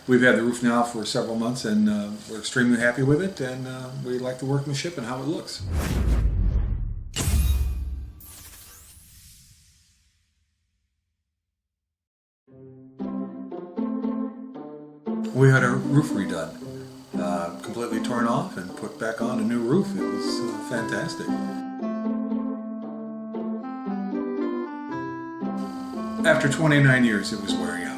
We've had the roof now for several months, and we're extremely happy with it, and we like the workmanship and how it looks. We had our roof redone, completely torn off and put back on a new roof. It was fantastic. After 29 years, it was wearing out.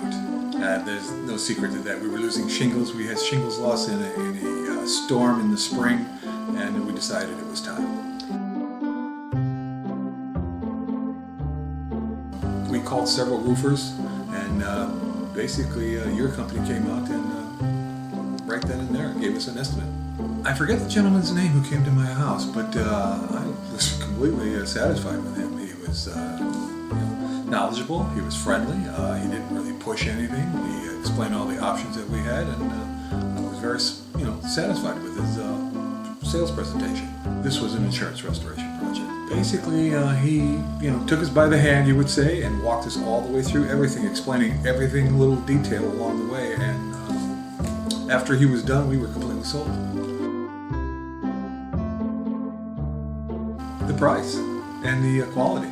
There's no secret to that. We were losing shingles. We had shingles loss in a storm in the spring, and we decided it was time. We called several roofers, and basically your company came out and right then and there gave us an estimate. I forget the gentleman's name who came to my house, but I was completely satisfied with him. He was knowledgeable, he was friendly, he didn't really push anything. He explained all the options that we had, and I was very satisfied with his sales presentation. This was an insurance restoration project. Basically, he took us by the hand, you would say, and walked us all the way through everything, explaining everything, little detail along the way, and after he was done, we were completely sold. The price and the quality.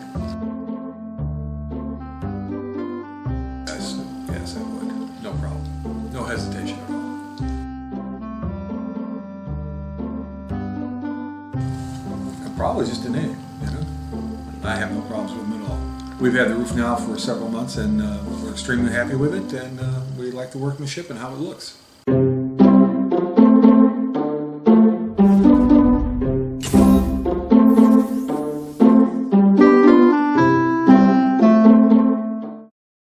Yes, I would. No problem. No hesitation at all. Probably just a name, I have no problems with them at all. We've had the roof now for several months, and we're extremely happy with it, and we like the workmanship and how it looks.